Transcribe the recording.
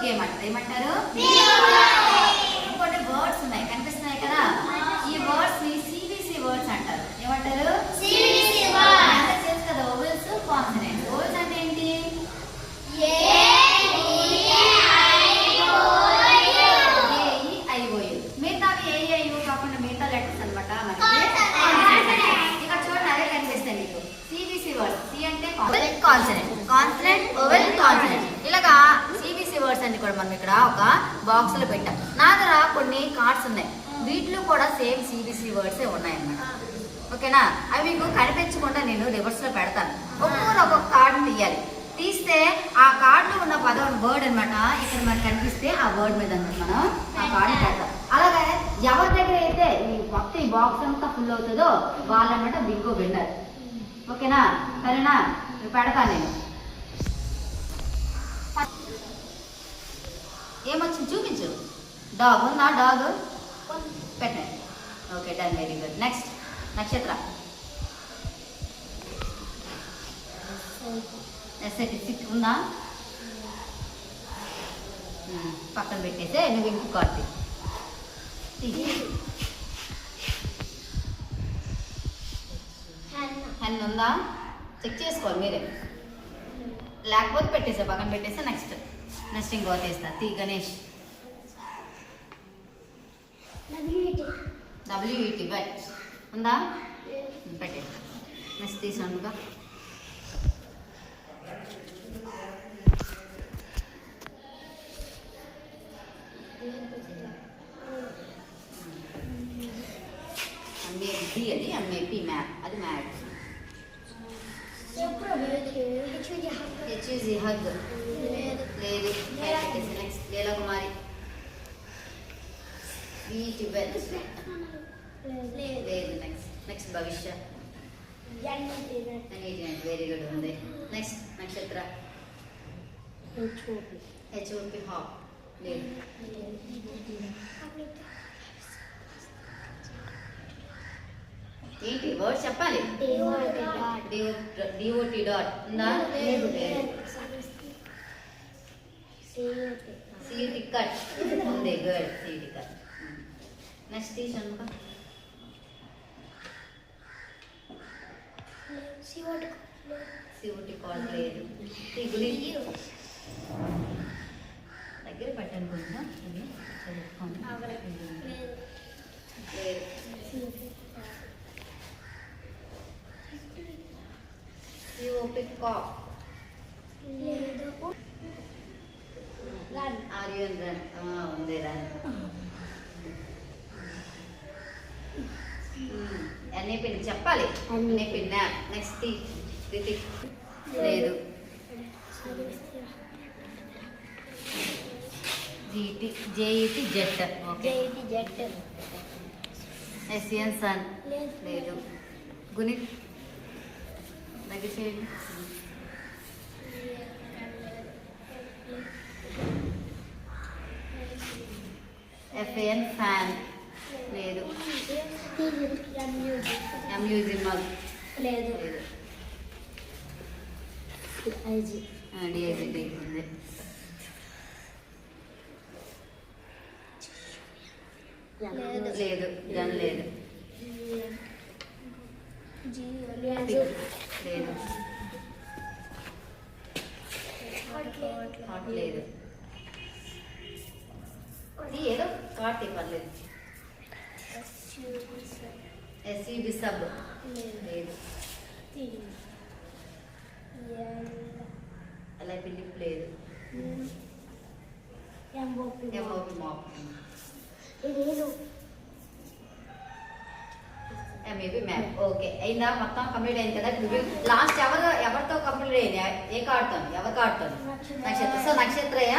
Game అంటారు. ఏమంటారు? ఇంకోటి వర్డ్స్ ఉన్నాయి కనిపిస్తున్నాయి కదా, ఈ వర్డ్స్ ని సిబిసి వర్డ్స్ అంటారు. ఏమంటారు? తెలుసు కదా, ఓవెల్స్ కాన్సనెంట్స్. ఓవెల్స్ అంటే ఏంటి? మిగతావి ఏఐఓ కాకుండా మిగతా లెటర్స్ అనమాట. ఇక్కడ చూడండి, అదే కనిపిస్తాయి మీకు సిబిసి వర్డ్స్. సి అంటే కాన్సనెంట్, కాన్సనెంట్, ఓవెల్, కాన్సనెంట్. ఇలాగా సిబిసి వర్డ్స్ అన్ని కూడా మనం ఇక్కడ ఒక బాక్స్ లో పెట్టాం. నా దగ్గర కొన్ని కార్డ్స్ ఉన్నాయి, వీటిలో కూడా సేమ్ సిబిసి వర్డ్స్ ఉన్నాయన్నమాట. ఓకేనా? అవి మీకు కనిపించకుండా నేను రివర్స్ లో పెడతాను. ఒక్కొక్క కార్డు తీయాలి. తీస్తే ఆ కార్డులో ఉన్న పదం వర్డ్ అనమాట ఇక్కడ మనకు కనిపిస్తే ఆ వర్డ్ మీద మనం ఆ కార్డు పెడతాం. అలాగే ఎవరి దగ్గర అయితే ఈ మొత్తం ఈ బాక్స్ అంతా ఫుల్ అవుతుందో వాళ్ళనమాట బింగో విన్నర్. ఓకేనా? సరేనా? పెడతాను నేను. ఏమొచ్చింది చూపించు. డాగ్ ఉందా? డాగ్ పెట్టండి. Okay, done, very good. Next నక్షత్ర. ఎస్ఐటి ఉందా? పక్కన పెట్టేస్తే నువ్వు ఇంకో కార్డు హెన్ ఉందా? చెక్ చేసుకోవాలి మీరే, లేకపోతే పెట్టేసా పక్కన పెట్టేస్తే నెక్స్ట్ ఇంకో తీస్తా. గణేష్. డబ్ల్యూఈటి బట్ ఉందా? పెట్టే. నెక్స్ట్ తీసానుగా. ఎంఏపి అది ఎంఏపి మ్యాప్, అది మ్యాప్. హెచ్ఈజీ హగ్ లేదు. నెక్స్ట్ లీలా కుమారి. వీటి బెల్ లేదు. నెక్స్ట్ భవిష్య. వెరీ గుడ్ ఉంది. నెక్స్ట్ నక్షత్ర. హెచ్ఓపి హాప్ లేదు. ఏంటి వర్డ్ చెప్పాలి? డిఓటి డాట్ ఉందా? లేదు. సియుటి కట్ ఉంది. గుడ్. C U T cut. నెక్స్ట్ తీసాను. సియుటి కాల్ లేదు. గుడి దగ్గర పెట్టాను కొంచెం. ఆర్యన్ రన్ ఉంది. రన్ అన్నీ పిన్ చెప్పాలి. అన్నీ పిన్. నెక్స్ట్ రితిక్ లేదు. J E T jet. Okay. S N sun లేదు. గుణిత్ దగ్గర చేయండి. ఎఫ్ఏఎన్ ఫ్యాన్ లేదు. ఎంయూజీ మగ్ లేదు. డిఐజీ ఉంది. లేదు. జన్ లేదు. లేదు. హాట్ లేదు. ఏదో కార్డ్ పర్లేదు. ఎస్యూబి సబ్ లేదు. అలా పిలిప్ లేదు. MOP map. MAP map. Okay, అయిందా? మొత్తం కంప్లీట్ అయింది కదా. లాస్ట్ ఎవరితో కంప్లీట్ అయింది? ఏ కార్డుతో? ఎవరి కార్డుతో? నక్షత్ర. సో నక్షత్రయ్య